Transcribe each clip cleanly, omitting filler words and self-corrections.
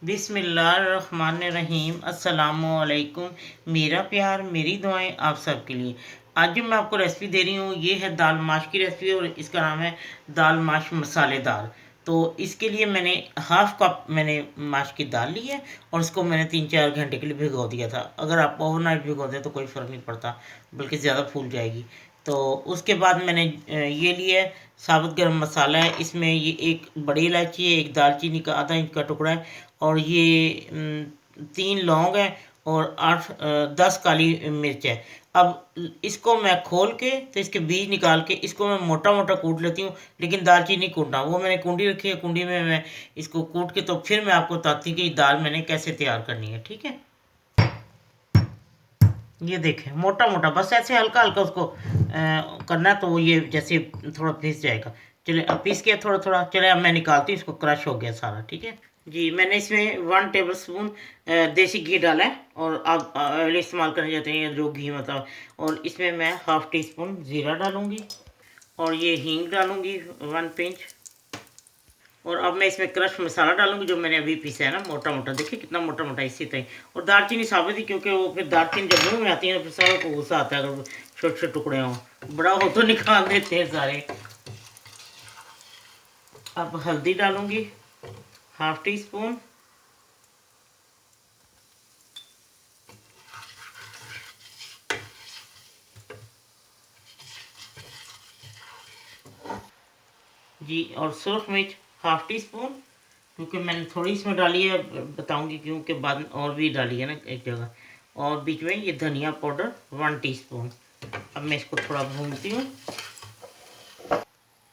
बिस्मिल्लाहिर्रहमानिर्रहीम अस्सलामुअलैकुम। मेरा प्यार मेरी दुआएं आप सबके लिए। आज जो मैं आपको रेसिपी दे रही हूँ ये है दाल माश की रेसिपी और इसका नाम है दाल माश मसालेदार। तो इसके लिए मैंने हाफ कप मैंने माश की दाल ली है और उसको मैंने 3-4 घंटे के लिए भिगो दिया था। अगर आप ओवरनाइट भिगो दें तो कोई फ़र्क नहीं पड़ता, बल्कि ज़्यादा फूल जाएगी। तो उसके बाद मैंने ये लिया है साबुत गरम मसाला है। इसमें ये एक बड़ी इलायची है, एक दालचीनी का आधा इंच का टुकड़ा है, और ये 3 लौंग है और 8-10 काली मिर्च है। अब इसको मैं खोल के तो इसके बीज निकाल के इसको मैं मोटा मोटा कूट लेती हूँ, लेकिन दालचीनी कूटना वो मैंने कुंडी रखी है, कुंडी में मैं इसको कूट के तो फिर मैं आपको बताती हूँ कि दाल मैंने कैसे तैयार करनी है। ठीक है, ये देखें मोटा मोटा बस ऐसे हल्का हल्का उसको करना है, तो वो ये जैसे थोड़ा पीस जाएगा। चले अब पीस के थोड़ा थोड़ा, चले अब मैं निकालती हूँ इसको, क्रश हो गया सारा। ठीक है जी, मैंने इसमें 1 टेबल स्पून देसी घी डाला है, और आप ऑयल इस्तेमाल करना चाहते हैं जो घी मतलब। और इसमें मैं हाफ टी स्पून ज़ीरा डालूंगी, और ये हींग डालूंगी 1 पिंच। और अब मैं इसमें क्रश मसाला डालूंगी जो मैंने अभी पीसा है ना मोटा मोटा, देखिए कितना मोटा मोटा इसी तरह। और दालचीनी साबुत ही, क्योंकि वो फिर दालचीनी जब मुँह में आती है फिर सारा को गुस्सा आता है अगर छोटे छोटे टुकड़े हों, बड़ा हो तो निकाल देते हैं सारे। अब हल्दी डालूंगी हाफ टी स्पून, जी, और सुरख मिर्च हाफ टी स्पून, क्योंकि मैंने थोड़ी इसमें डाली है, बताऊंगी क्योंकि बाद में और भी डाली है ना एक जगह। और बीच में ये धनिया पाउडर 1 टीस्पून। अब मैं इसको थोड़ा भूनती हूँ।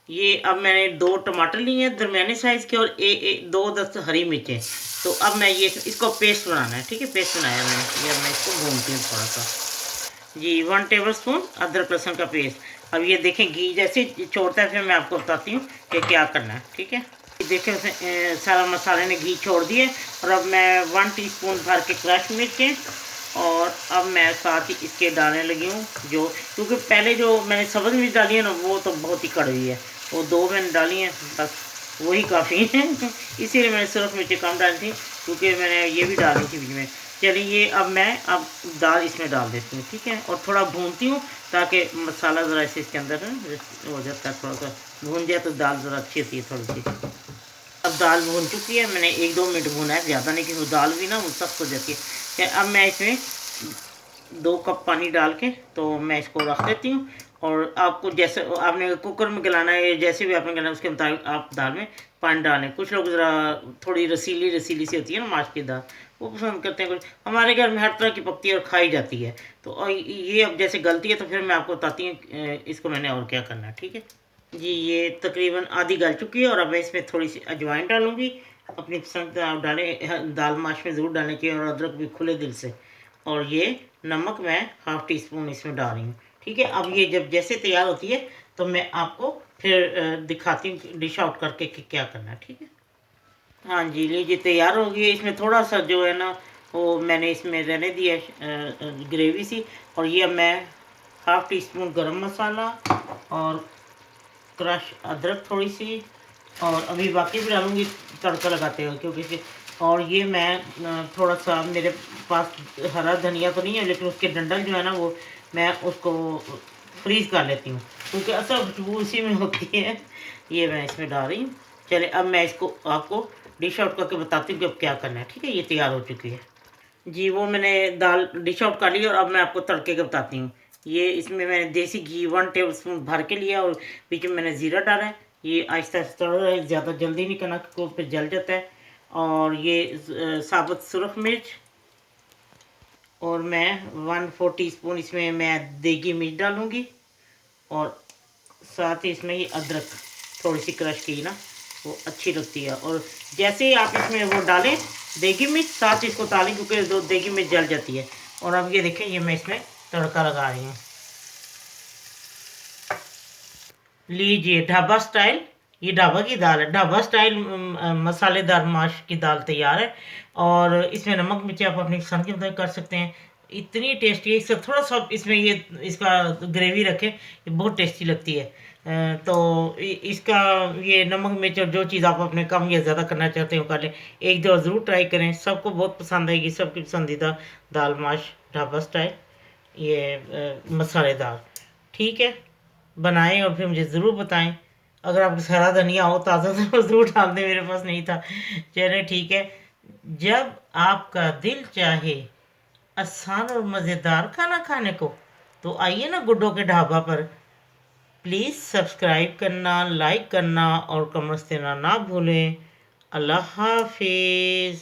ये अब मैंने 2 टमाटर लिए हैं दरमियाने साइज़ के, और 2-10 हरी मिर्चें। तो अब मैं ये इसको पेस्ट बनाना है। ठीक है, पेस्ट बनाया मैंने, ये मैं इसको भूनती हूँ थोड़ा सा। जी, 1 टेबल स्पून अदरक लहसुन का पेस्ट। अब ये देखें घी जैसे छोड़ता है फिर मैं आपको बताती हूँ कि क्या करना है। ठीक है, देखें उसने सारा मसाले ने घी छोड़ दिए। और अब मैं 1 टीस्पून भर के क्रश मिर्चें, और अब मैं साथ ही इसके डालने लगी हूँ जो, क्योंकि पहले जो मैंने सब्ज़ मिर्च डाली है ना वो तो बहुत ही कड़वी है, वो 2 मैंने डाली हैं बस, वही काफ़ी है इसीलिए मैंने सिर्फ मिर्ची कम डाली थी, क्योंकि मैंने ये भी डाली थी बीच में। चलिए अब मैं दाल इसमें डाल देती हूँ। ठीक है, और थोड़ा भूनती हूँ ताकि मसाला ज़रा से इसके अंदर हो जाता है, थोड़ा सा भून जाए तो दाल ज़रा अच्छी होती है थोड़ी सी। अब दाल भून चुकी है, मैंने 1-2 मिनट भूना है, ज़्यादा नहीं, क्योंकि दाल भी ना वो सख्त हो जाती है। अब मैं इसमें 2 कप पानी डाल के तो मैं इसको रख देती हूँ। और आपको जैसे आपने कुकर में गलाना है, जैसे भी आपने गलाना है उसके मुताबिक आप दाल में पानी डालें। कुछ लोग ज़रा थोड़ी रसीली रसीली सी होती है ना माश की दाल, वो पसंद करते हैं। कुछ हमारे घर में हर तरह की पकती है और खाई जाती है। तो ये अब जैसे गलती है तो फिर मैं आपको बताती हूँ इसको मैंने और क्या करना है। ठीक है जी, ये तकरीबन आधी गल चुकी है, और अब मैं इसमें थोड़ी सी अजवाइन डालूंगी, अपनी पसंद आप डालें, दाल माश में ज़रूर डालनी चाहिए, और अदरक भी खुले दिल से। और ये नमक मैं हाफ टी स्पून इसमें डाल रही हूँ। ठीक है, अब ये जब जैसे तैयार होती है तो मैं आपको फिर दिखाती हूँ डिश आउट करके कि क्या करना है। ठीक है, हाँ जी, लीजिए तैयार हो गई है। इसमें थोड़ा सा जो है ना वो मैंने इसमें रहने दिया ग्रेवी सी। और ये मैं हाफ टी स्पून गरम मसाला और क्रश अदरक थोड़ी सी, और अभी बाकी भी डालूँगी तड़का लगाते हुए, क्योंकि और ये मैं थोड़ा सा मेरे पास हरा धनिया तो नहीं है, लेकिन उसके डंडल जो है ना वो मैं उसको फ्रीज़ कर लेती हूँ, क्योंकि असल खुशबू उसी में होती है। ये मैं इसमें डाल रही हूँ। चले अब मैं इसको आपको डिश आउट करके बताती हूँ कि अब क्या करना है। ठीक है, ये तैयार हो चुकी है जी, वो मैंने दाल डिश आउट कर ली, और अब मैं आपको तड़के का बताती हूँ। ये इसमें मैंने देसी घी 1 टेबल स्पून भर के लिया, और बीच में मैंने ज़ीरा डाला है। ये आहिस्ता आहिस्ता तड़ रहा है, ज़्यादा जल्दी नहीं करना क्योंकि फिर जल जाता है। और ये साबुत सुरख मिर्च, और मैं 1/4 टीस्पून इसमें मैं देगी मिर्च डालूँगी, और साथ ही इसमें ये अदरक थोड़ी सी क्रश की ना वो अच्छी लगती है। और जैसे ही आप इसमें वो डालें देगी मिर्च, साथ ही इसको डालें क्योंकि दो देगी मिर्च जल जाती है। और अब ये देखें, ये मैं इसमें तड़का लगा रही हूँ। लीजिए ढाबा स्टाइल, ये ढाबा की दाल है, ढाबा स्टाइल मसालेदार माश की दाल तैयार है। और इसमें नमक मिर्ची आप अपनी पसंद के मुताबिक कर सकते हैं। इतनी टेस्टी है, इससे थोड़ा सा इसमें ये इसका ग्रेवी रखें, ये बहुत टेस्टी लगती है। तो इसका ये नमक मिर्च और जो चीज़ आप अपने कम या ज़्यादा करना चाहते हो कर लें। एक दो ज़रूर ट्राई करें, सबको बहुत पसंद आएगी, सबकी पसंदीदा दाल माश ढाबा स्टाइल, ये मसालेदार। ठीक है, बनाएं और फिर मुझे ज़रूर बताएं। अगर आपको हरा धनिया हो ताज़ा तो ज़रूर डाल दें, मेरे पास नहीं था। चलिए ठीक है, जब आपका दिल चाहे आसान और मज़ेदार खाना खाने को, तो आइए ना गुड्डो के ढाबा पर। प्लीज़ सब्सक्राइब करना, लाइक करना और कमेंट्स देना ना भूलें। अल्लाह हाफिज़।